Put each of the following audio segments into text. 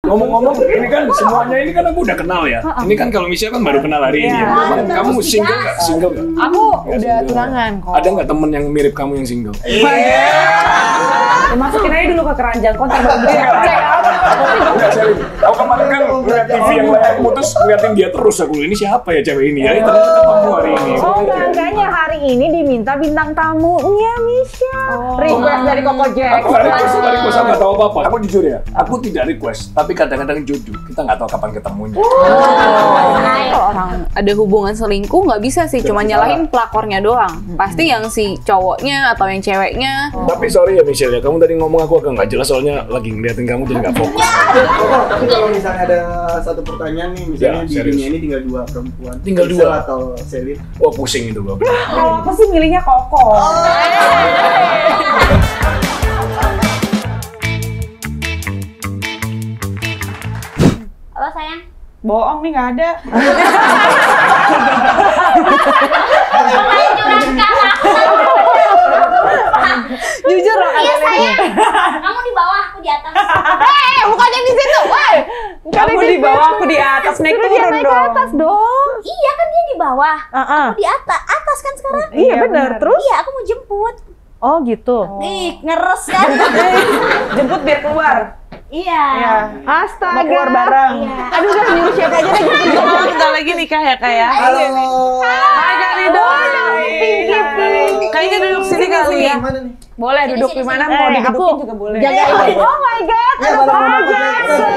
Ngomong-ngomong, ini kan semuanya ini kan aku udah kenal ya. Ini kan kalau Michelle kan baru kenal hari ini ya. Kamu single nggak? Single nggak? Aku udah tunangan kok. Ada nggak temen yang mirip kamu yang single? Masukin aja dulu ke keranjang kontak baru check out. Aku kemarin kan ngeliat TV yang layar putus, ngeliatin dia terus aku. Ini siapa ya cewek ini ya? Ternyata ketemu hari ini. Oh, makanya hari ini diminta bintang tamunya Michelle. Request dari Koko Jack. Aku nggak request, aku nggak tahu apa-apa. Aku jujur ya, aku tidak request, tapi kadang-kadang jodoh. Kita nggak tahu kapan ketemunya. Kalau orang ada hubungan selingkuh nggak bisa sih, cuma nyalahin pelakornya doang. Pasti yang si cowoknya atau yang ceweknya. Tapi sorry ya Michelle ya, kamu tadi ngomong aku agak nggak jelas soalnya lagi ngeliatin kamu jadi nggak fokus. Tapi kalau misalnya ada satu pertanyaan nih, misalnya di dunia ini tinggal 2 perempuan. Tinggal 2 atau Selin? Wah pusing itu gua. Kalau aku sih milihnya Koko. Halo sayang. Bohong nih, nggak ada. Jujur loh Iya sayang. Kamu di bawah, aku di atas. bukannya di situ, woi. Kamu di bawah, aku di atas, naik turun Naik ke dong. atas dong. Iya kan dia di bawah. Aku di atas. Atas kan sekarang? Iya benar. Terus? Iya, aku mau jemput. Oh gitu. Ih, ngeres kan? Jemput biar keluar. Iya. Astaga. Mau keluar bareng. Iya. Aduh udah nyuruh siapa aja deh gitu. Bentar lagi nikah ya kak ya? Halo. Hai Kak Ridho. Kayaknya duduk sini kali ya. Gimana nih? Boleh Sini, duduk sini, di mana sini. mau Aku didudukin juga boleh. jagain. Oh my god, ada Koko Jackson.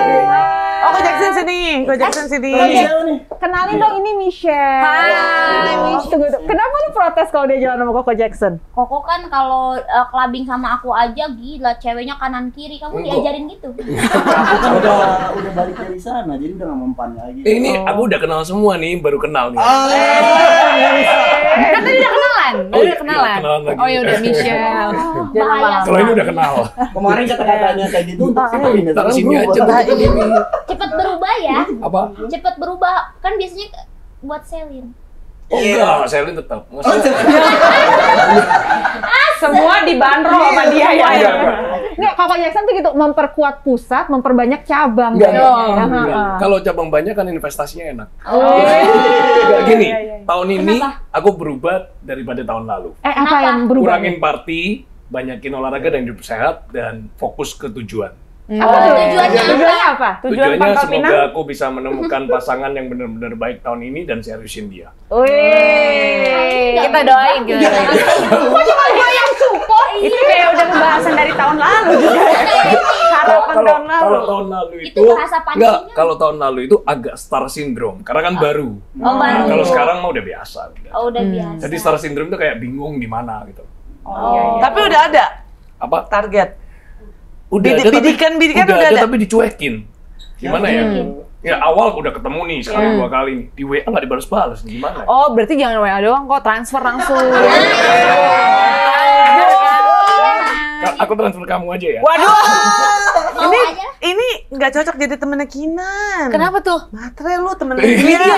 Oh, Ko Jackson sini. Ko Jackson sini. Siapa nih? Kenalin dong, ini Michelle. Hai, Michelle. Tunggu. Kenapa lu protes kalau dia jalan sama Koko Jackson? Koko kan kalau clubbing sama aku aja gila, ceweknya kanan kiri. Kamu diajarin gitu? Udah balik dari sana, jadi udah nggak mempan lagi. Ini aku udah kenal semua nih, baru kenal nih. Kan tadi udah kenalan. Oh, Udah iya, kenalan. kenalan lagi. Oh ya udah Michelle. Jangan Bahaya. lama. Kalau ini udah kenal. Kemarin kata-katanya kayak gitu untuk siapa ini? Taruh sini aja. Cepet berubah ya. Apa? Cepet berubah. Kan biasanya buat Selin. Oh enggak, Selin tetap. Maksudnya Semua dibanderol sama dia ya. Nggak, Koko Jackson tuh gitu, memperkuat pusat, memperbanyak cabang. enggak. Heeh. Kalau cabang banyak kan investasinya enak. Oh. Enggak gini, Iya. tahun ini aku berubah daripada tahun lalu. Apa Kenapa? yang berubah? Kurangin party, banyakin olahraga dan hidup sehat, dan fokus ke tujuan. Apa tuh? Tujuannya Tujuannya apa? Tujuan Tujuannya Pangkal semoga Pinang. aku bisa menemukan pasangan yang benar-benar baik tahun ini dan seriusin dia. Wih. Kita doain gitu. Kok cuma gue yang support? Itu kayak udah pembahasan dari tahun lalu juga. Harapan tahun lalu. Kalau tahun lalu Itu itu bahasa pancingnya. enggak, kalau tahun lalu itu agak star syndrome karena kan baru. Oh, baru. Kalau sekarang mah udah biasa. Oh, udah biasa. Jadi star syndrome itu kayak bingung di mana gitu. Tapi udah ada Apa? target. Udah ada Bidikan udah udah ada. tapi dicuekin. Gimana ya? Ya awal udah ketemu nih sekali 2 kali nih. Di WA nggak dibalas-balas. Gimana? Oh, berarti jangan WA doang kok, transfer langsung. Aku transfer kamu aja ya. Waduh. Mau aja. Ini nggak cocok jadi temennya Kinan. Kenapa tuh? Matre lu temennya Iya, Kinan.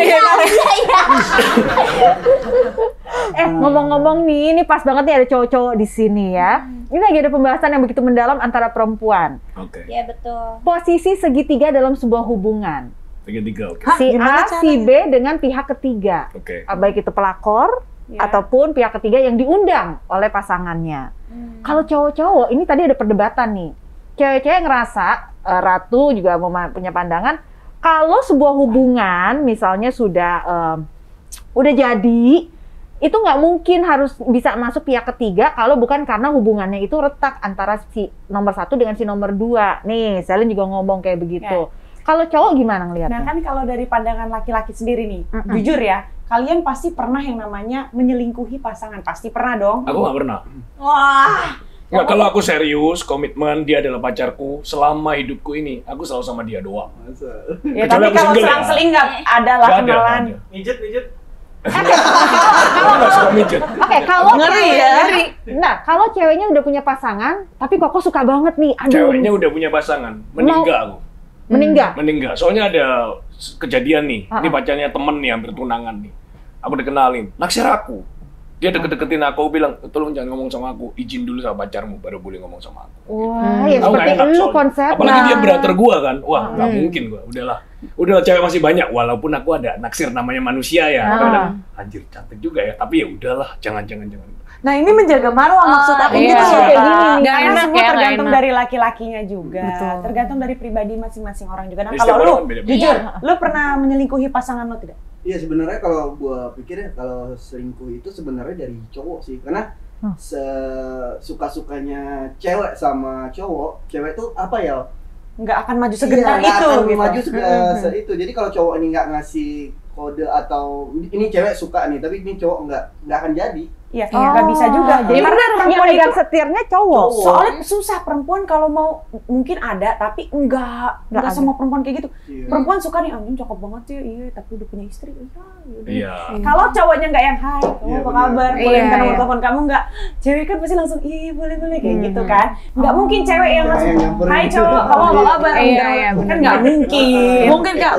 Ngomong-ngomong nih, ini pas banget nih ada cowok-cowok di sini ya. Ini lagi ada pembahasan yang begitu mendalam antara perempuan. Oke. Iya betul. Posisi segitiga dalam sebuah hubungan. 3 oke. Si gimana A, si B dengan pihak ketiga. Oke. Baik itu pelakor Ya. ataupun pihak ketiga yang diundang oleh pasangannya. Kalau cowok-cowok, ini tadi ada perdebatan nih. Cewek-cewek ngerasa, Ratu juga punya pandangan, kalau sebuah hubungan misalnya udah jadi, itu nggak mungkin harus bisa masuk pihak ketiga kalau bukan karena hubungannya itu retak antara si nomor 1 dengan si nomor 2. Nih, Selin juga ngomong kayak begitu. Kalau cowok gimana Nah ngelihatnya? kan kalau dari pandangan laki-laki sendiri nih, jujur ya, kalian pasti pernah yang namanya menyelingkuhi pasangan, pasti pernah dong. Aku nggak pernah. Wah. Nggak, kalau aku serius, komitmen, dia adalah pacarku, selama hidupku ini, aku selalu sama dia doang. Ya, Kecuali tapi aku kalau single ya. selang-seling nggak ada lah Nggak ada, kenalan. nggak ada. Mijet. Aku nggak suka mijet. Oke, kalau Ngeri ya. Nah, kalau ceweknya udah punya pasangan, tapi Koko suka banget nih. Aduh, Ceweknya udah punya pasangan, meninggal aku. Meninggal. Soalnya ada kejadian nih. Ini pacarnya temen nih, hampir tunangan nih. Aku dikenalin, naksir aku. Dia deket-deketin aku, bilang, tolong jangan ngomong sama aku, izin dulu sama pacarmu, baru boleh ngomong sama aku. Wah, ya Aku seperti nggak enak lu soalnya. konsepnya. Apalagi dia brother gua kan, wah nggak mungkin gua, udahlah cewek masih banyak, walaupun aku ada naksir namanya manusia ya, kadang, anjir cantik juga ya, tapi ya udahlah, jangan. Nah ini menjaga marwah maksud aku iya. gitu Iya. kayak gini nih. Nggak Karena enak semua ya, nggak tergantung enak. dari laki-lakinya juga. Betul. Tergantung dari pribadi masing-masing orang juga. Nah Ya, kalau setiap lu, orang kan beda-beda. jujur, lu pernah menyelingkuhi pasangan lu tidak? Iya sebenarnya kalau gua pikir ya kalau selingkuh itu sebenarnya dari cowok sih, karena suka-sukanya cewek sama cowok, cewek tuh apa ya? Nggak akan maju segentar Iya, nggak itu akan gitu. maju itu. Jadi kalau cowok ini nggak ngasih kode atau ini cewek suka nih, tapi ini cowok nggak akan jadi. Iya, nggak bisa juga. Jadi Karena yang perempuan itu megang setirnya cowok. soalnya susah, perempuan kalau mau mungkin ada tapi enggak ada. semua perempuan kayak gitu. Iya. Perempuan suka nih anjing cakep banget ya, iya tapi udah punya istri. Iya. Kalau cowoknya nggak yang hai, kamu Iya, apa benar. kabar? Boleh Iya, minta nomor iya. telepon kamu nggak? Cewek kan pasti langsung boleh kayak gitu kan. Nggak mungkin cewek yang langsung yang nyamperin hai gitu. cowok, kamu apa kabar? Iya, Minta iya, nomor- kan benar. nggak mungkin. Mungkin nggak?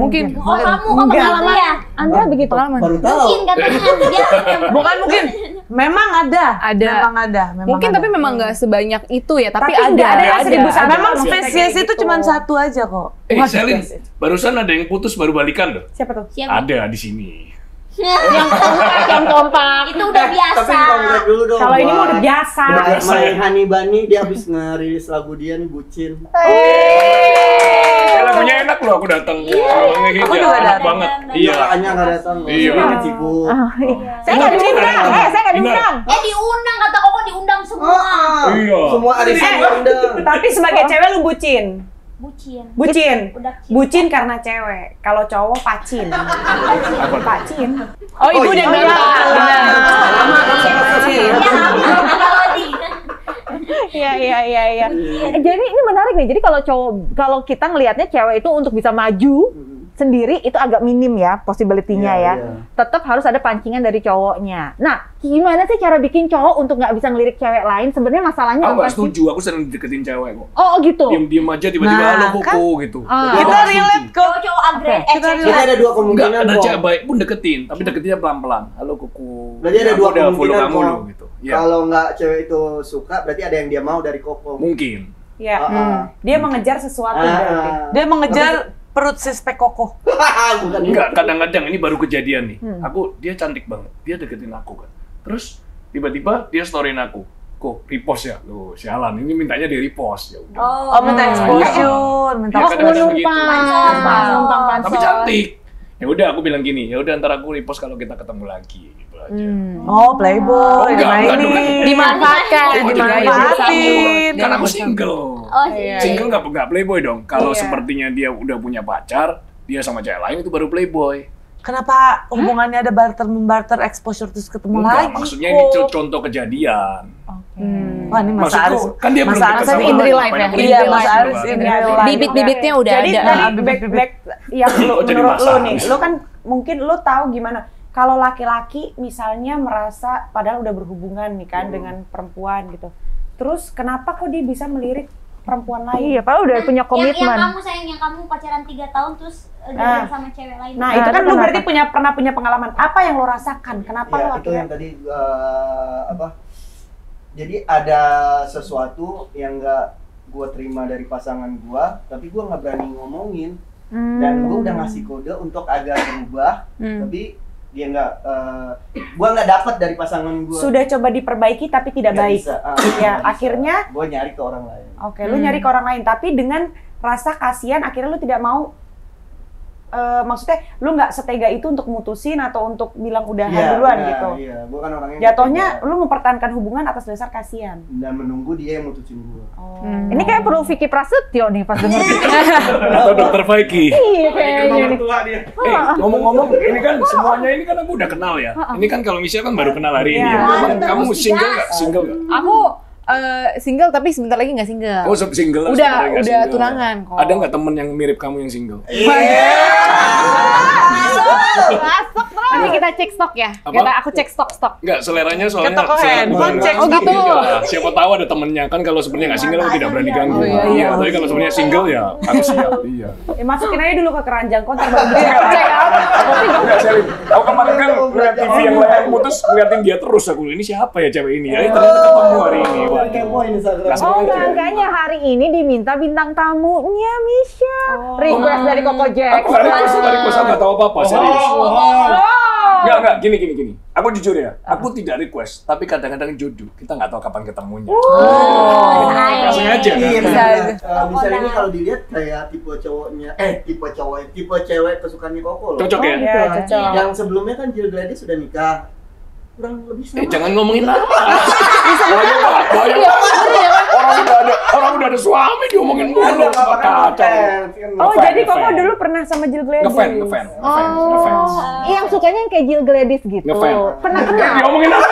Mungkin. Oh kamu Enggak. pengalaman ya? Anda begitu. Baru tahu. Mungkin katanya dia Bukan mungkin. Memang ada. Ada. Memang ada. Mungkin tapi memang nggak sebanyak itu ya, tapi, Tapi nggak ada yang Ada. 1000 sama. Memang spesies itu cuma satu aja kok. Selin, barusan ada yang putus baru balikan loh. Siapa tuh? siapa? Ada di sini. Yang kompak. Itu udah biasa. Tapi kongres dulu dong. Kalau ini mah buat udah biasa. Udah biasa. Hani Bani dia habis ngerilis lagu dia nih Bucin. Lagunya enak loh, aku datang. Aku juga enak datang. banget. Iya. Makanya nggak datang. Iya. Dia sibuk. Saya nggak diundang. Saya nggak diundang. Diundang kata koko diundang semua. Iya. Semua ada di sini undang. Tapi sebagai cewek lu bucin. Bucin. Bucin. Udah cinta. Bucin karena cewek. Kalau cowok pacin. Pacin. Oh, ibu udah bilang. Iya, kalau di Iya. Jadi ini menarik nih. Jadi kalau kita ngelihatnya cewek itu untuk bisa maju sendiri itu agak minim ya possibility-nya Iya, ya. iya. Tetap harus ada pancingan dari cowoknya. Nah, gimana sih cara bikin cowok untuk nggak bisa ngelirik cewek lain? Sebenarnya masalahnya Aku apa nggak sih? setuju, aku sering deketin cewek kok. Oh gitu. Diem aja tiba-tiba Nah, halo kan? koko gitu. Ah. Aku Kita nggak relate setuju. kok. cowok-cowok agresif. Jadi ada dua Enggak, kemungkinan ada kok. cewek baik pun deketin, tapi deketinnya pelan-pelan. Halo koko. Berarti ada Aku dua udah follow kemungkinan kamu kok. loh gitu. Ya, Kalau nggak cewek itu suka, berarti ada yang dia mau dari Koko. mungkin. Ya. Ah, Dia mengejar sesuatu berarti. ah. Dia mengejar perut si spek kokoh. Bukan Enggak, kadang-kadang ini baru kejadian nih. Dia cantik banget, dia deketin aku kan. Terus tiba-tiba dia storyin aku. Kok repost ya? Loh, sialan. Ini mintanya di repost ya udah. Oh, minta exposure, minta Iya, kadang-kadang begitu. Numpang Tapi cantik. Ya udah aku bilang gini, ya udah ntar aku repost kalau kita ketemu lagi gitu aja. Oh, playboy, enggak dong. Dimanfaatkan. Oh, dimanfaatin. Kan aku single. Oh iya. Single nggak playboy dong. Kalau sepertinya dia udah punya pacar, dia sama cewek lain itu baru playboy. Kenapa hubungannya ada barter exposure terus ketemu Enggak, lagi? maksudnya ini contoh kejadian. Wah, ini Mas Maksudku, Aris. kan dia belum Mas deket Aris sama in real life banyak ya. orang Iya, yang Mas gitu Aris kan. in real life. Bibit-bibitnya udah Jadi ada. dari back yang lu, Oh, jadi menurut Mas lu nih, Aris. lu kan mungkin lu tahu gimana kalau laki-laki misalnya merasa padahal udah berhubungan nih kan dengan perempuan gitu. Terus kenapa kok dia bisa melirik perempuan lain? Iya, padahal udah punya Yang komitmen. kamu sayang, yang kamu pacaran 3 tahun terus jalan sama cewek lain. Nah, Nah, itu kan itu lu kenapa? berarti pernah punya pengalaman. Apa yang lo rasakan? Kenapa Ya, lo itu akhirnya yang tadi jadi ada sesuatu yang nggak gue terima dari pasangan gue, tapi gue nggak berani ngomongin. Dan gue udah ngasih kode untuk agar berubah, tapi dia nggak, gue nggak dapat dari pasangan gue. sudah coba diperbaiki tapi tidak baik? Ya, akhirnya gue nyari ke orang lain. oke, lu nyari ke orang lain tapi dengan rasa kasihan akhirnya lu tidak mau maksudnya lu nggak setega itu untuk mutusin atau untuk bilang udahan duluan gitu. Iya, gue kan orangnya Jatuhnya nggak tega. lu mempertahankan hubungan atas dasar kasihan. Dan menunggu dia yang mutusin gue. Ini kayak perlu Vicky Prasetyo nih pas denger. Atau dokter Vicky. Iya kayaknya nih. tua dia. Ngomong-ngomong, ini kan semuanya ini kan aku udah kenal ya. Ini kan kalau misalnya kan baru kenal hari ini ya. Emang kamu single nggak? Single nggak? Aku single tapi sebentar lagi nggak single. Oh, single. Udah sebenarnya nggak single. tunangan kok. Ada nggak temen yang mirip kamu yang single? Masuk terus. Nanti kita cek stok ya. Aku cek stok. Enggak, seleranya soalnya. Ke toko handphone, cek stok gitu. Siapa tahu ada temennya kan kalau sebenarnya nggak single aku tidak berani ganggu. Iya, tapi kalau sebenarnya single ya aku siap. Iya. Masukin aja dulu ke keranjang konter baru dicek. Enggak, Selin. Aku kemarin kan ngeliat TV yang lain putus, ngeliatin dia terus aku. Ini siapa ya cewek ini? Ya ternyata ketemu hari ini. Kepoin Instagram. Oh, makanya hari ini diminta bintang tamunya Michelle. Request dari Coco Jackson. Aku nggak request, aku nggak tahu apa-apa, serius. Enggak, gini. Aku jujur ya, aku tidak request, tapi kadang-kadang jodoh. Kita nggak tahu kapan ketemunya. Nggak sengaja kan? Misalnya ini kalau dilihat kayak tipe cewek kesukaannya Koko loh. Cocok ya? Iya, cocok. Yang sebelumnya kan Jill Gladys sudah nikah. Kurang lebih sama. Jangan ngomongin lama. Orang udah ada suami diomongin mulu. Oh, jadi Koko dulu pernah sama Jill Gladys? Ngefans. Yang sukanya yang kayak Jill Gladys gitu. Pernah kenal? Diomongin apa?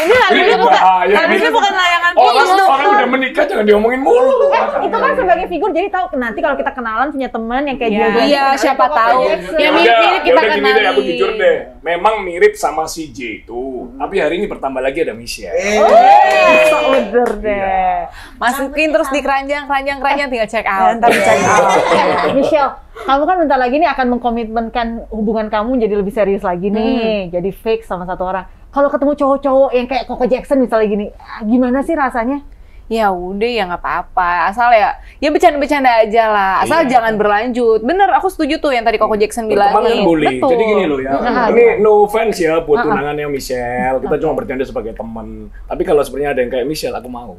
Ini bukan layangan Orang udah menikah jangan diomongin mulu. Itu kan sebagai figur, jadi tahu nanti kalau kita kenalan punya teman yang kayak Jill Gladys. Iya, siapa tahu. Ya mirip-mirip kita Gini deh, aku kenali. jujur deh. Memang mirip sama si J itu. Tapi hari ini bertambah lagi ada Michelle. Udah deh. Masukin terus di keranjang tinggal check out. Ntar check out. Michelle, kamu kan bentar lagi nih akan mengkomitmenkan hubungan kamu jadi lebih serius lagi nih. Jadi fix sama satu orang. Kalau ketemu cowok-cowok yang kayak Coco Jackson misalnya gini, gimana sih rasanya? Ya udah ya nggak apa-apa, asal ya bercanda-bercanda aja lah, asal jangan berlanjut. Bener, aku setuju tuh yang tadi Coco Jackson bilangin. Kan boleh. Betul. Jadi gini loh ya, ini no offense ya buat tunangannya Michelle, kita cuma bercanda sebagai teman. Tapi kalau sebenarnya ada yang kayak Michelle, aku mau.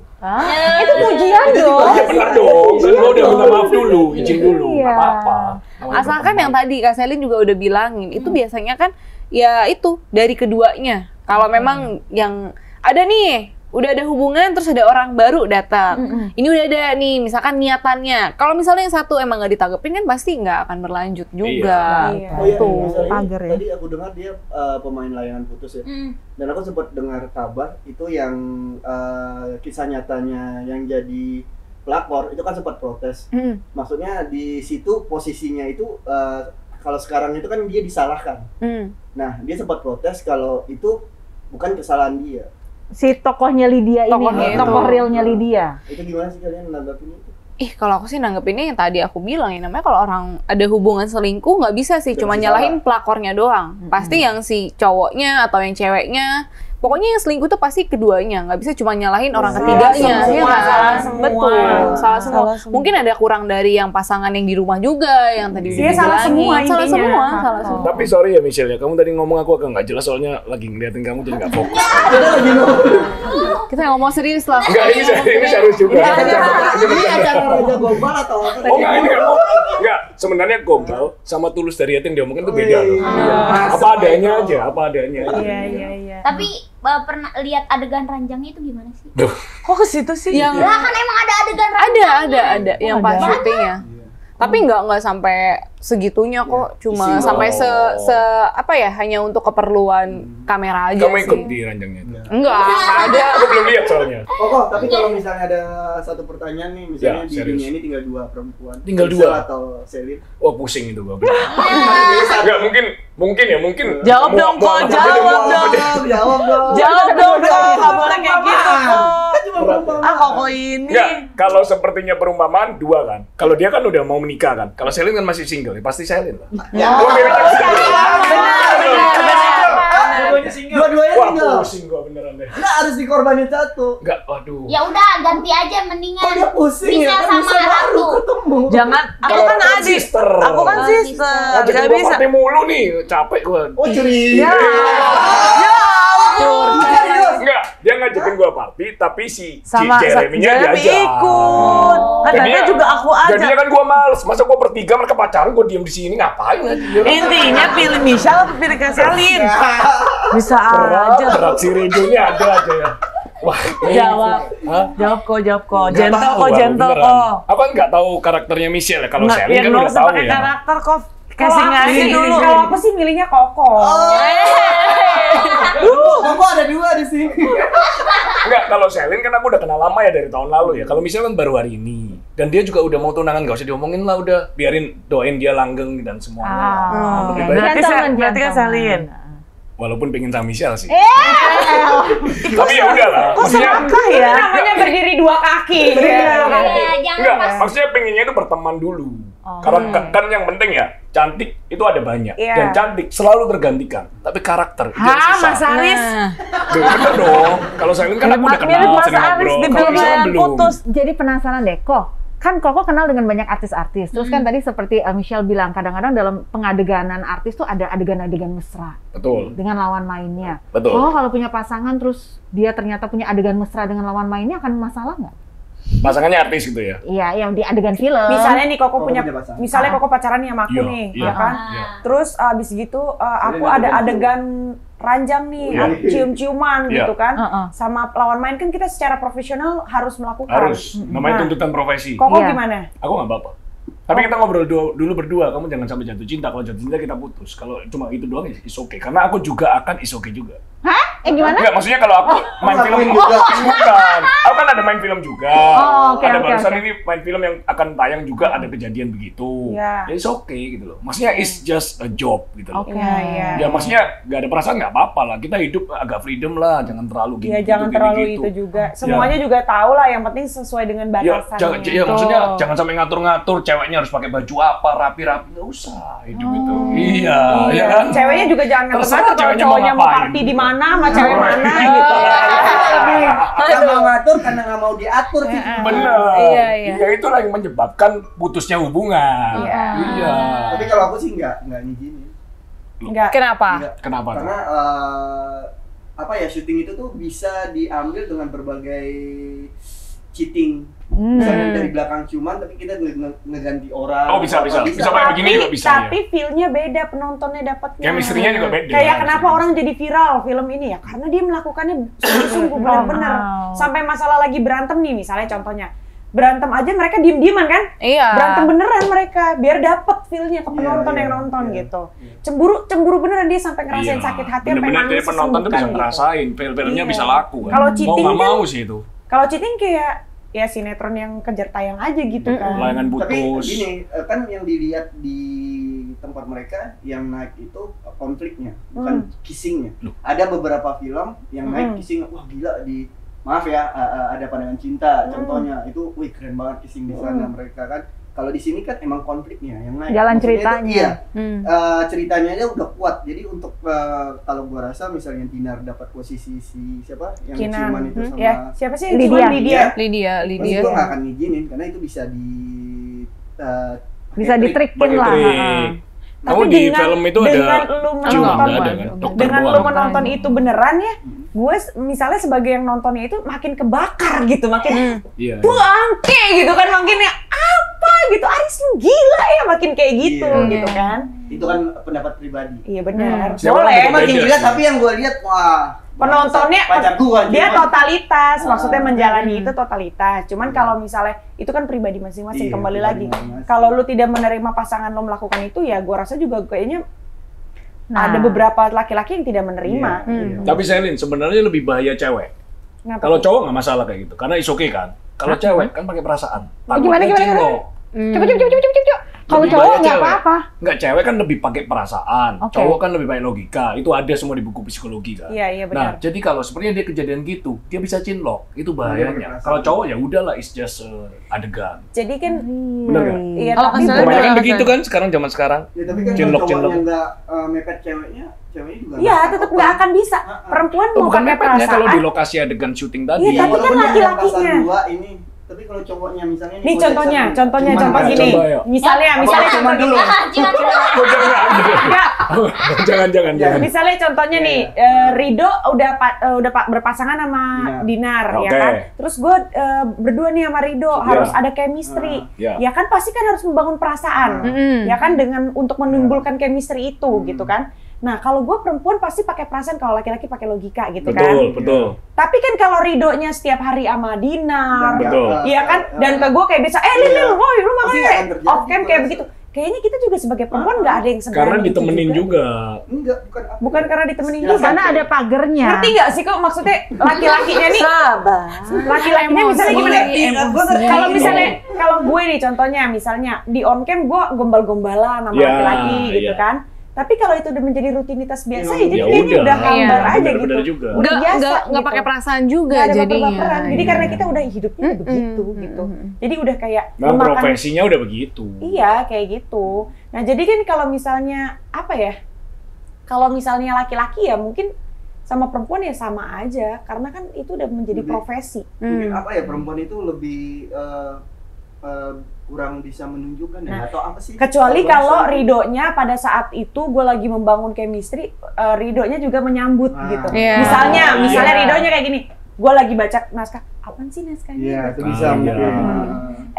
Itu pujian dong. Iya benar dong, kan gua udah minta maaf dulu, izin dulu, nggak apa-apa. Asalkan yang tadi Kak Selin juga udah bilangin, itu biasanya kan ya itu dari keduanya. Kalau memang yang ada nih, udah ada hubungan terus ada orang baru datang. Ini udah ada nih, misalkan niatannya. Kalau misalnya yang satu emang nggak ditanggepin kan pasti nggak akan berlanjut juga. Oh iya, Tuh. misalnya tadi aku dengar dia pemain layangan putus ya. Dan aku sempat dengar kabar itu yang kisah nyatanya yang jadi pelakor itu kan sempat protes. Maksudnya di situ posisinya itu kalau sekarang itu kan dia disalahkan. Nah, dia sempat protes kalau itu bukan kesalahan dia. Si tokohnya Lydia ini, tokoh realnya Lydia. Itu gimana sih kalian menanggapin itu? Kalau aku sih nanggepinnya yang tadi aku bilang ya, namanya kalau orang ada hubungan selingkuh nggak bisa sih cuma nyalahin pelakornya doang. Pasti yang si cowoknya atau yang ceweknya, pokoknya yang selingkuh tuh pasti keduanya, nggak bisa cuma nyalahin orang ketiganya. Salah semua. Betul, salah semua. Mungkin ada kurang dari yang pasangan yang di rumah juga, yang tadi udah salah semua salah intinya. semua. Tapi sorry ya Michelle ya, kamu tadi ngomong aku agak nggak jelas soalnya lagi ngeliatin kamu jadi nggak fokus. Kita ngomong serius lah. Enggak, ini serius juga. Ini acara Raja Gombal atau apa? Oh enggak, ini enggak. Sebenarnya Gombal sama Tulus dari Hati yang diomongin itu beda loh. Apa adanya aja. Iya. Tapi pernah lihat adegan ranjangnya itu gimana sih? Kok ke situ sih? Yang Lah kan emang ada adegan ranjangnya. ada yang pas syutingnya. Tapi nggak sampai segitunya kok, cuma sampai se apa ya, hanya untuk keperluan kamera aja. Kamu sih. ikut di ranjangnya itu? Enggak ada. Aku belum lihat soalnya. Kok, tapi kalau misalnya ada satu pertanyaan nih, misalnya Ya, di serius. dunia ini tinggal dua perempuan. Tinggal Michelle dua? atau Selin. Wah pusing itu gua. Enggak, mungkin. Jawab dong, kok. Jawab dong. Jawab dong, kok. Nggak boleh kayak gitu, kok. Kok ini. Enggak, kalau sepertinya perumpamaan dua kan. Kalau dia kan udah mau menikah kan. Kalau Selin kan masih single, ya pasti Selin lah. Oh, milihnya Dua-duanya Wah, single. pusing gua beneran deh. Nggak harus dikorbanin satu. Enggak, waduh. Ya udah ganti aja mendingan. Kok dia pusing Bisa ya? Kan sama bisa baru Ratu. ketemu. Jangan, aku Kalau kan kan adik. sister. Aku kan sister. Ngajakin Gak gua bisa. party mulu nih, capek gua. Oh, curiga. Enggak, dia ngajakin gua party, tapi si Sama Jeremy-nya Jeremy diajak. ikut. Kan Jadinya tadi juga aku Jadinya ajak. kan gua males, masa gua bertiga mereka pacaran, gua diem di sini ngapain aja? Intinya pilih Michelle atau pilih Keselin? Bisa aja. Berat si Rejo ini ada aja ya. Wah, Jawab. Hah? Jawab kok. Nggak Gentle tahu, kok, Bang, gentle beneran. kok. Apa nggak tahu karakternya Michelle ya? Kalau Nggak, Selin ya kan nggak udah usah tahu pakai ya. karakter kok. Casing aja dulu. Kalau aku sih milihnya Koko. Kok ada 2 di sini? Enggak, kalau Selin kan aku udah kenal lama ya dari tahun lalu ya. Kalau misalnya kan baru hari ini. Dan dia juga udah mau tunangan, gak usah diomongin lah udah. Biarin doain dia langgeng dan semuanya. Lebih baik. Berarti kan Selin. Walaupun pengen sama Michelle sih. Tapi ya udahlah. Kok serakah ya? Namanya berdiri 2 kaki. Jangan Enggak, pas. maksudnya pengennya itu berteman dulu. Karena kan yang penting ya, cantik itu ada banyak. Iya. Dan cantik selalu tergantikan. Tapi karakter itu yang susah. Mas Aris. Duh, bener dong. Kalau Selin kan aku udah kenal, Mas sering Aris ngobrol. di Kalau Michelle film belum. putus. Jadi penasaran deh, kan Koko kenal dengan banyak artis-artis. Terus kan tadi seperti Michelle bilang, kadang-kadang dalam pengadeganan artis tuh ada adegan-adegan mesra Betul. dengan lawan mainnya. Betul. Oh, kalau punya pasangan terus dia ternyata punya adegan mesra dengan lawan mainnya akan masalah nggak? Pasangannya artis gitu ya. Iya, yang di adegan film. Misalnya nih Koko Koko punya punya pasangan. misalnya Koko pacaran nih sama aku Iya, nih, iya. ya kan? Iya. Terus abis gitu aku Jadi ada adegan adegan ranjang nih, Iya. cium-ciuman Iya. gitu kan. Heeh. Sama lawan main kan kita secara profesional harus melakukan. Harus. Namanya Nah, tuntutan profesi. Koko Iya. gimana? Aku nggak apa-apa. Tapi kita ngobrol dulu berdua, kamu jangan sampai jatuh cinta. Kalau jatuh cinta kita putus. Kalau cuma itu doang is okay. Karena aku juga akan is okay juga. Gimana? Enggak, maksudnya kalau aku main film ngelakuin juga. bukan. Aku kan ada main film juga. Oh, oke, ada oke, barusan oke. ini main film yang akan tayang juga ada kejadian begitu. Iya. Ya it's okay gitu loh. Maksudnya it's just a job gitu loh. Oke. Iya. Ya maksudnya nggak ada perasaan nggak apa-apa lah. Kita hidup agak freedom lah, jangan terlalu gini. Iya, jangan terlalu itu juga. Semuanya juga tahu lah, yang penting sesuai dengan Ya, batasannya. ya maksudnya jangan sampai ngatur-ngatur ceweknya harus pakai baju apa, rapi-rapi, nggak usah hidup itu. Iya, ya kan? Ceweknya juga jangan Terserah ngatur-ngatur kalau ceweknya mau cowoknya mau ngapain. party di mana sama cewek mana gitu ya. Kita mau ngatur karena nggak mau diatur sih. Bener. Iya, iya. Ya itulah yang menyebabkan putusnya hubungan. Iya. Iya. Tapi kalau aku sih nggak ngizinin. Enggak. Kenapa? Nggak. Kenapa? tuh? Karena apa ya, syuting itu tuh bisa diambil dengan berbagai cheating. Misalnya dari belakang ciuman tapi kita ngeganti orang. Oh, bisa. Bisa pakai begini juga bisa. Tapi Ya. feel-nya beda, penontonnya dapatnya. Chemistry-nya juga beda. Kayak kenapa orang jadi viral film ini ya? Karena dia melakukannya sungguh-sungguh benar-benar. Sampai masalah lagi berantem nih, misalnya contohnya. Berantem aja mereka diem-dieman kan? Iya. Berantem beneran mereka biar dapet feel-nya ke penonton Iya, yang iya, nonton iya. gitu. Cemburu beneran dia sampai ngerasain sakit hati sampai Bener-bener nangis jadi penonton tuh bisa sesenggukan gitu. ngerasain, film-filmnya Iya. bisa laku kan. Kalau mau cheating nggak kan- mau sih itu. Kalau cheating kayak ya sinetron yang kejar tayang aja gitu kan. Layangan Tapi putus. gini, kan yang dilihat di tempat mereka yang naik itu konfliknya, bukan kissingnya. Loh. Ada beberapa film yang naik kissing, wah gila di maaf ya, ada pandangan cinta contohnya itu, wih keren banget kissing di sana mereka kan. Kalau di sini kan emang konfliknya yang naik. Jalan Maksudnya itu, ceritanya. iya, ceritanya aja udah kuat. Jadi untuk kalau gua rasa misalnya Dinar dapat posisi si siapa yang Kinan. ciuman itu sama Ya, siapa sih yang Lydia. ciuman? Lydia. Lydia. Gue nggak akan ngizinin karena itu bisa di Bisa ditrikin Pakai lah. trik. heeh. Kamu Tapi di dengan- film itu dengan ada lu ciuman menonton- nggak ada kan? Dokter dengan lu doang. menonton itu beneran ya, gue misalnya sebagai yang nontonnya itu makin kebakar gitu, makin Iya. bangke gitu kan, makin ya apa gitu, Aris lu gila ya, makin kayak gitu Iya. gitu kan. itu kan pendapat pribadi. Iya benar. Siapa Boleh. yang Makin beda gila sih. tapi yang gue lihat wah Penontonnya pacar gua dia ciuman. totalitas, maksudnya Ah. menjalani itu totalitas. Cuman kalau misalnya itu kan pribadi masing-masing, Iya, kembali pribadi lagi. masing-masing. Kalau lu tidak menerima pasangan lo melakukan itu, ya gue rasa juga kayaknya Nah. ada beberapa laki-laki yang tidak menerima. Iya, iya. Tapi Selin, sebenarnya lebih bahaya cewek. Ngapa? Kalau cowok nggak masalah kayak gitu, karena is okay kan. Kalau cewek kan pakai perasaan. Gimana? Cinlok. Coba. Kalau Lebih cowok bahaya nggak cewek. apa-apa. Nggak, cewek kan lebih pakai perasaan. Oke. Cowok kan lebih pakai logika. Itu ada semua di buku psikologi kan. Iya, Nah, benar. jadi kalau sebenarnya dia kejadian gitu, dia bisa cinlok. Itu bahayanya. perasaan. Kalau cowok ya udahlah, it's just adegan. Jadi kan Bener nggak? iya, Kalau tapi misalnya Kebanyakan Bener, begitu bener. kan sekarang zaman sekarang. Ya, tapi kan Cinlok, kalau cinlok. cowoknya nggak mepet ceweknya juga iya nggak tetap apa-apa. nggak akan bisa. Perempuan Oh, mau bukan pakai mepetnya kalau perasaan. di lokasi adegan syuting tadi. Iya, tapi kan walaupun dia ada laki-lakinya. pasang dua ini, tapi kalau cowoknya misalnya Nih contohnya contoh contoh Coba, gini. coba, yuk. Misalnya cuman dulu. Oh, jangan. Jangan. Misalnya contohnya Iya, nih, Rido udah berpasangan sama Dinar, ya Oke. kan. Terus gue berdua nih sama Rido harus ada chemistry. Iya. Ya kan pasti kan harus membangun perasaan. Ya kan dengan untuk menimbulkan chemistry itu gitu kan. Nah, kalau gue perempuan pasti pakai perasaan, kalau laki-laki pakai logika gitu kan. Betul. Tapi kan kalau Ridonya setiap hari sama Dinar, Betul. iya kan, dan ke gue kayak bisa, Lil, woi lu Pasti makanya akan terjadi, off cam gua kayak rasa. begitu. kayaknya kita juga sebagai perempuan nggak ada yang seberani Karena itu ditemenin juga. Enggak, Bukan karena ditemenin Ya, juga. Karena ada pagernya. Ngerti nggak sih kok maksudnya laki-lakinya nih? Sabar. Laki-lakinya misalnya gimana? Emosi. Kalau misalnya kalau gue nih contohnya misalnya di on cam gue gombal-gombalan sama Ya, laki-laki gitu ya. kan. Tapi kalau itu udah menjadi rutinitas biasa ya, jadi Ya kayaknya udah. udah hambar Iya, aja bener-bener gitu. juga. Udah biasa Nggak gitu. pakai perasaan juga Nggak ada jadinya. baper-baperan. Jadi Iya. karena kita udah hidupnya udah begitu gitu. Jadi udah kayak Memang memakan- profesinya udah begitu. Iya, kayak gitu. Nah, jadi kan kalau misalnya apa ya? Kalau misalnya laki-laki ya mungkin sama perempuan ya sama aja karena kan itu udah menjadi Lebih- profesi. Mungkin apa ya, perempuan itu lebih kurang bisa menunjukkan ya, atau apa sih? Kecuali Bahasa- kalau ridonya pada saat itu gue lagi membangun chemistry, ridonya juga menyambut gitu. Iya. Misalnya Iya. ridonya kayak gini, gue lagi baca naskah, apaan sih naskahnya? Iya, itu Ah, bisa iya. mungkin.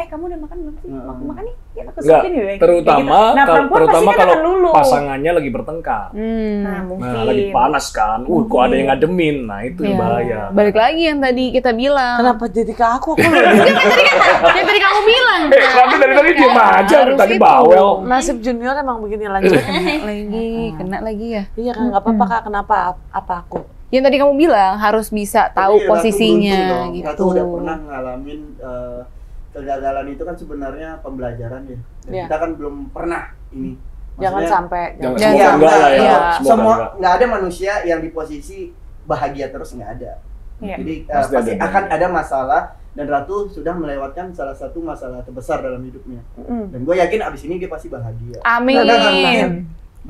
Kamu udah makan belum sih? Aku makan nih, ya aku Enggak, suapin ya. terutama Nah, perempuan terutama pasti kan kalau akan lulu. pasangannya lagi bertengkar. Nah, mungkin. Nah, lagi panas kan. Kok ada yang ngademin. Nah, itu yang bahaya. Balik lagi yang tadi kita bilang. Kenapa jadi ke aku? Aku Yang tadi kamu bilang. Nanti dari tadi diem aja, Harus tadi itu. bawel. nasib junior emang begini lanjut. Kena lagi ya. Iya kan nggak apa-apa Kak, kenapa apa aku? Yang tadi kamu bilang harus bisa tahu Jadi, posisinya Ratu beruntung dong. gitu. Ratu udah pernah ngalamin kegagalan itu kan sebenarnya pembelajaran ya. Dan Iya. kita kan belum pernah ini. Jangan Maksudnya- sampai. Jangan Jangan semoga enggak lah ya. Iya. Semoga Semua enggak. nggak ada manusia yang di posisi bahagia terus, nggak ada. Iya. Jadi Pasti pasti ada. akan ada masalah, dan Ratu sudah melewatkan salah satu masalah terbesar dalam hidupnya. Dan gue yakin abis ini dia pasti bahagia. Amin. Dia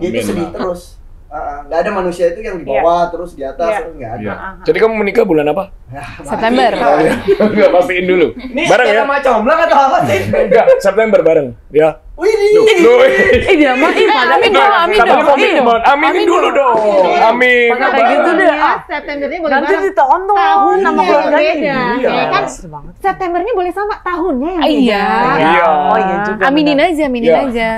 itu Amin, sedih Mbak. terus. Nggak ada manusia itu yang di bawah terus di atas, Iya. nggak ada. Iya. Jadi kamu menikah bulan apa? September. Enggak, pastiin dulu. Ini Bareng ya? sama comblang atau apa sih? Enggak, September bareng. Ya. Wih, Loh, Dia mah amin dong, amin katanya dong. komitmen. Aminin dulu dong. Amin. Pakai kayak gitu deh. Septembernya boleh Nanti bareng. ditonton Tahun sama yang keluarganya. berbeda. Iya. Ya kan Seru banget. Septembernya boleh sama tahunnya yang beda. Iya. Iya. Oh iya juga. Aminin benar. aja, aminin Iya. aja.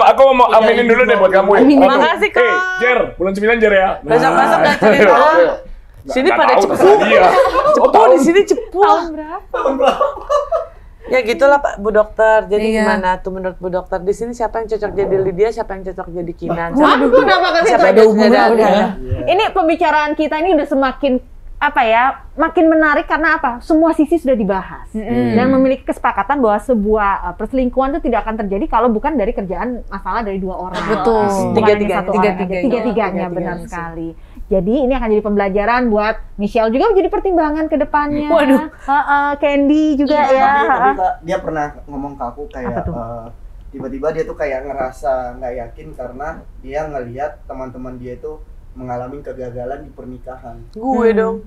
Aku mau aminin dulu deh buat kamu ya. Aminin. Ratu. Makasih, Kak. Jer, bulan 9 Jer ya. Besok-besok gak cerita. Ayo. Sini Nggak pada tahu, cepu. terserah dia. Cepu di sini cepu. tahun berapa? Ya gitulah Pak Bu Dokter. Jadi Iya. gimana tuh menurut Bu Dokter di sini siapa yang cocok jadi Lydia, siapa yang cocok jadi Kinan? Waduh, kenapa ke situ? Siapa yang Ada cocok hubungan jadi udah. Adriana? Ini pembicaraan kita ini udah semakin apa ya, makin menarik karena apa? Semua sisi sudah dibahas dan memiliki kesepakatan bahwa sebuah perselingkuhan itu tidak akan terjadi kalau bukan dari kerjaan masalah dari dua orang. Betul. Bukan hanya Tiga-tiganya. satu orang aja. Tiga-tiganya. Tiga-tiganya benar sekali. Jadi ini akan jadi pembelajaran buat Michelle juga menjadi pertimbangan ke depannya. Waduh. Candy juga Tapi ya. Kak, dia pernah ngomong ke aku kayak Apa tuh? tiba-tiba dia tuh kayak ngerasa nggak yakin karena dia ngelihat teman-teman dia itu mengalami kegagalan di pernikahan. Gue dong.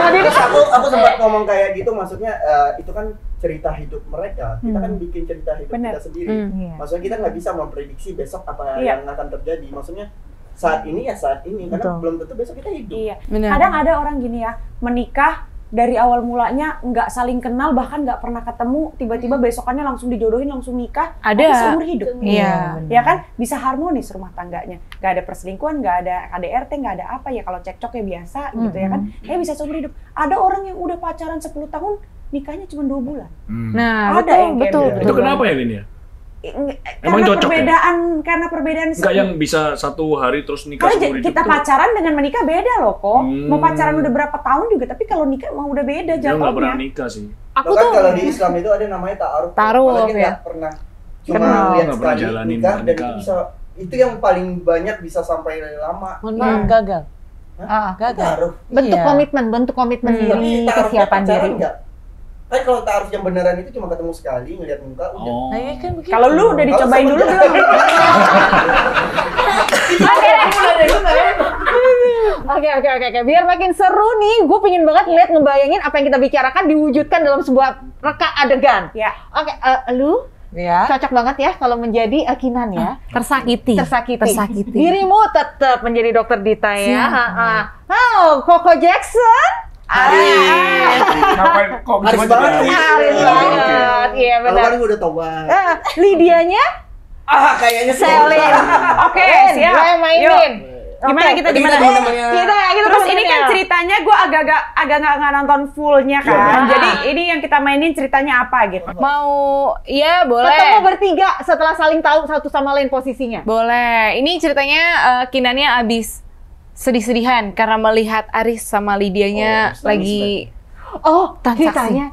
Terus aku sempat ngomong kayak gitu, maksudnya itu kan cerita hidup mereka. Kita kan bikin cerita hidup Bener. kita sendiri. Iya. Maksudnya kita nggak bisa memprediksi besok apa Iya. yang akan terjadi. Maksudnya saat ini ya saat ini, karena Betul. belum tentu besok kita hidup. Iya. Benar. Kadang ada orang gini ya, menikah dari awal mulanya nggak saling kenal, bahkan nggak pernah ketemu, tiba-tiba besokannya langsung dijodohin, langsung nikah. Ada. tapi seumur hidup. Iya. Ya kan, bisa harmonis rumah tangganya. Nggak ada perselingkuhan, nggak ada KDRT, nggak ada apa ya, kalau cekcok ya biasa gitu ya kan. Kayak bisa seumur hidup. Ada orang yang udah pacaran 10 tahun, nikahnya cuma 2 bulan. Nah, Ada yang kayak betul, gitu. Itu kenapa ya, Lin ya? Emang Karena cocok ya? karena perbedaan Enggak yang bisa 1 hari terus nikah kalau seumur hidup kita tuh. pacaran dengan menikah beda loh kok. Mau pacaran udah berapa tahun juga, tapi kalau nikah emang udah beda Dia nggak pernah jatuhnya. nikah sih. Aku Bahkan tuh kalau di Islam itu ada namanya ta'aruf. Ta'aruf, Malah dia ya. nggak pernah cuma Kenal, lihat nggak pernah sekali jalanin nikah, dan nikah. itu bisa, itu yang paling banyak bisa sampai lama. Mohon maaf gagal. Gagal. Ta'aruf. Bentuk Iya. bentuk komitmen Tapi diri, ta'arufnya kesiapan pacaran diri. nggak? Kan kalau ta'aruf yang beneran itu cuma ketemu sekali, ngeliat muka udah. Oh. Nah, iya kan begitu. Kalau lu udah dicobain Kalau dulu sama belum? Oke. Biar makin seru nih, gue pengen banget lihat ngebayangin apa yang kita bicarakan diwujudkan dalam sebuah reka adegan. Ya. Oke, lu Ya. cocok banget ya kalau menjadi Kinan ya. tersakiti. Tersakiti. Dirimu tetap menjadi dokter Dita ya. Siap. Oh, Coco Jackson. Ngapain kok bisa Haris banget nih. Haris banget. Iya Kalau benar. kan gue udah tobat. Lydianya Kayaknya sih. Selin. Oke, siap. Gue yang mainin. Gimana kita gimana? Kita Terus ini kan ceritanya gue agak nggak nonton fullnya kan. Jadi ini yang kita mainin ceritanya apa gitu? Mau, iya boleh. ketemu bertiga setelah saling tahu satu sama lain posisinya. Boleh. Ini ceritanya Kinannya abis sedih-sedihan karena melihat Aris sama Lydianya lagi transaksi. Ceritanya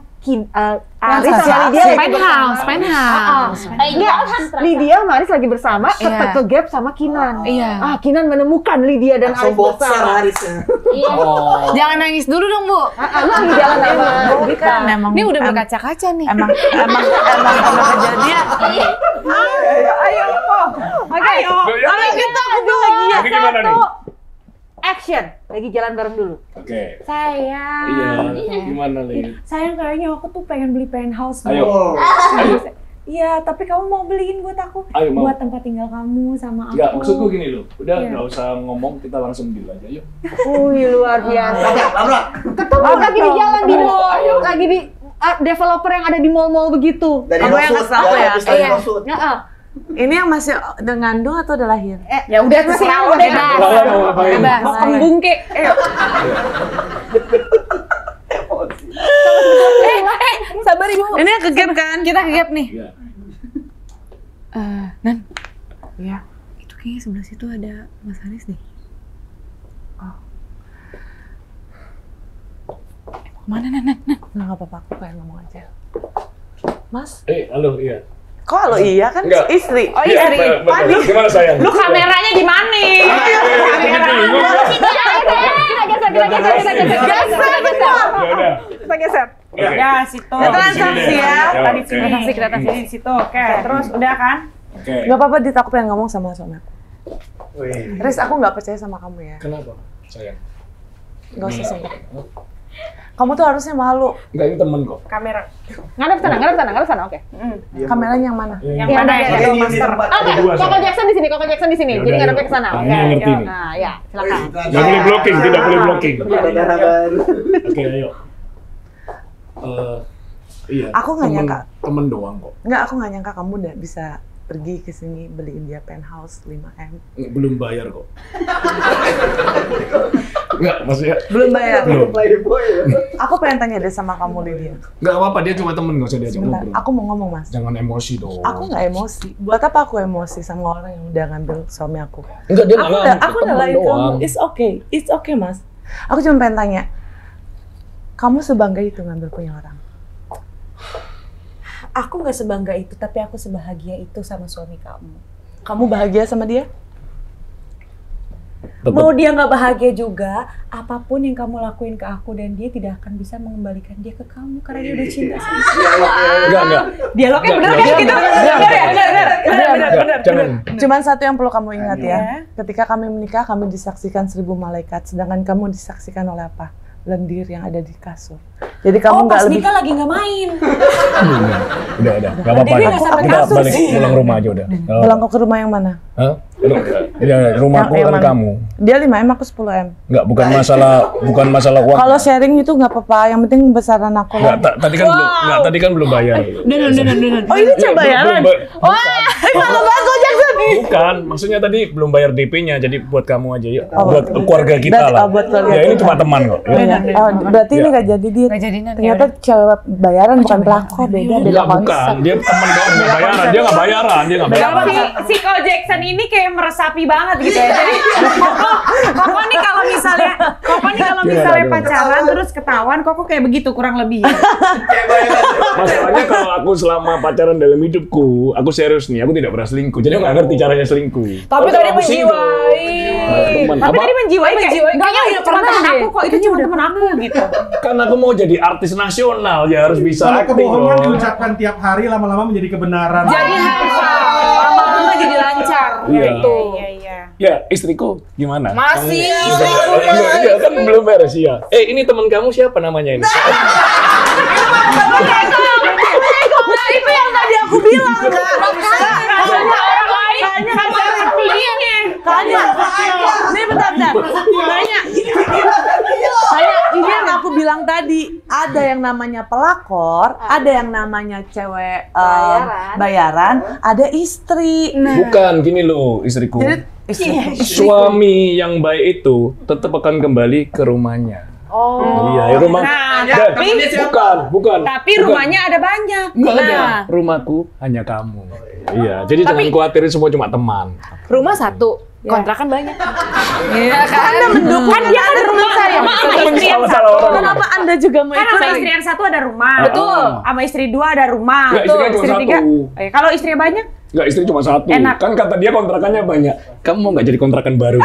Aris sama Lydia penthouse. Lydia sama Aris lagi bersama, ke gap sama Kinan. Iya. Kinan menemukan Lydia dan Aris bersama. Jangan nangis dulu dong, Bu. Lagi jalan sama Kan emang Ini udah berkaca-kaca nih. emang kejadian. Ayo kok. Ayo. Kita lagi. Jadi gimana nih? Action. Lagi jalan bareng dulu. Oke. Sayang. Iya. Gimana nih? Sayang kayaknya aku tuh pengen beli penthouse. Ayo. Iya, tapi kamu mau beliin buat aku. Ayo, mau. Buat tempat tinggal kamu sama aku. Enggak, maksudku gini loh. Udah Iya. nggak usah ngomong, kita langsung deal aja. Yuk. Luar biasa. Ketemu lagi di jalan di mall, lagi di developer yang ada di mall-mall begitu. Dari Kamu yang Rosut, kesal ya? Dari Rosut. Ini yang masih udah ngandung atau udah lahir? Ya udah terserah udah. Lawan mau ngapain? Mau kembung kek. Sabar Ibu. Ini yang kegap kan? Kita ke gap nih. Iya. Nan, Iya. itu kayaknya sebelah situ ada Mas Aris nih. Mana Nan? Nggak apa-apa, aku pengen ngomong aja. Mas, Halo, iya. kok lo iya kan Enggak. istri? Oh Iya, istri. bener. Gimana sayang? Lu kameranya di mana? Kita geser. Ya, situ. Transaksi ya. Tadi sini. Transaksi di situ. Oke, terus udah kan? Oke. Nggak apa-apa, Dit, aku pengen ngomong sama suami aku. Riz, aku nggak percaya sama kamu ya. Kenapa, sayang? Nggak usah sih. Kamu tuh harusnya malu. Enggak, ini temen kok. Kamera. Ngadep sana, oke. Kameranya yang mana? Yang mana ya? Oke, Yang di master. tempat. Oke, Berdua, Koko sayang. Jackson di sini. Ya Jadi udah, ngadepnya yuk. ke sana. Ini yang ngerti nih. Nah, ya, silakan. Jangan boleh blocking, tidak boleh blocking. baru. Oke, ayo. Iya. Aku nggak nyangka. Temen doang kok. Nggak, aku nggak nyangka kamu udah bisa pergi ke sini beliin dia penthouse 5M. Belum bayar kok. Enggak, maksudnya Belum bayar. belum. Playboy ya. Aku pengen tanya deh sama kamu, Lydia. Enggak apa-apa, dia cuma temen, enggak usah diajak Sebentar, ngobrol. aku mau ngomong, Mas. Jangan emosi dong. Aku nggak emosi. Buat apa aku emosi sama orang yang udah ngambil suami aku? Enggak, dia Aku nyalain kamu. It's okay, Mas. Aku cuma pengen tanya, kamu sebangga itu ngambil punya orang? Aku nggak sebangga itu, tapi aku sebahagia itu sama suami kamu. Kamu bahagia sama dia? Mau dia nggak bahagia juga, apapun yang kamu lakuin ke aku dan dia tidak akan bisa mengembalikan dia ke kamu karena dia udah cinta sama Enggak. Dialognya bener kan Enggak, gitu? Enggak, jangan. Cuman satu yang perlu kamu ingat ya, Iya. ketika kami menikah kami disaksikan 1000 malaikat, sedangkan kamu disaksikan oleh apa? Lendir yang ada di kasur. Jadi kamu nggak lebih. lagi nggak main. Udah, enggak apa-apa. Dia nggak sampai Kita kasur balik sih. pulang rumah aja udah. Pulang ke rumah yang mana? Hah? Ya, rumahku Yang kan mana? kamu. Dia 5M, aku 10M. Enggak, bukan masalah uang. Kalau sharing itu nggak apa-apa, yang penting besaran aku Enggak, lah. tadi kan belum bayar. Oh ini Iya, coba ya? Malu banget Jackson. Bukan, maksudnya tadi belum bayar DP-nya, jadi buat kamu aja yuk. Buat keluarga kita Berarti- lah. oh, buat keluarga Ya ini kita. cuma teman kok. Ya. Oh, berarti ini Ya. nggak jadi dia. Nggak jadi, Nan. Ternyata cewek bayaran bukan pelakor, beda Enggak, konsep. bukan. Dia teman doang, nggak bayaran. Dia nggak bayaran. Si Ko Jackson ini kayak meresapi banget gitu ya. Jadi Koko nih kalau misalnya Gimana? pacaran terus ketahuan, Koko kayak begitu kurang lebih. Masalahnya kalau aku selama pacaran dalam hidupku, aku serius nih, aku tidak pernah selingkuh. Jadi aku nggak ngerti caranya selingkuh. Tapi Kalau tadi aku single. menjiwai. Tapi Tadi menjiwai kayak kayaknya Nggak cuma pernah temen deh. aku kok, itu cuma temen aku gitu. Kan aku mau jadi artis nasional, ya harus bisa Kalau acting kebohongan dong. diucapkan tiap hari lama-lama menjadi kebenaran. Jadi lama-lama jadi lancar. Iya. Iya. Ya, istriku gimana? Masih. Iya, kan belum beres ya. Ini teman kamu siapa namanya ini? Itu yang tadi aku bilang nggak. Tanya. Ini bentar. Tanya. Ini yang aku bilang tadi. ada yang namanya pelakor, ada yang namanya cewek Bayaran. bayaran, ada istri. Bukan, gini loh istriku. Jadi Suami yang baik itu tetap akan kembali ke rumahnya. Oh. Iya, rumah. Nah, Dan- tapi- bukan. Tapi rumahnya ada banyak. Enggak ada. Nah. Rumahku hanya kamu. Iya, jadi jangan khawatirin semua cuma teman. Rumah satu, kontrakan banyak. Iya kan? Anda mendukung kan dia ada rumah saya. Istri yang Salah satu. orang. kenapa Anda juga mau Kan ikut? sama istri yang satu ada rumah. Betul. Sama istri dua ada rumah. Enggak, istrinya cuma Istri satu. tiga. Kalau istrinya banyak, Enggak, istri cuma satu. Enak. Kan kata dia kontrakannya banyak. Kamu mau nggak jadi kontrakan baru?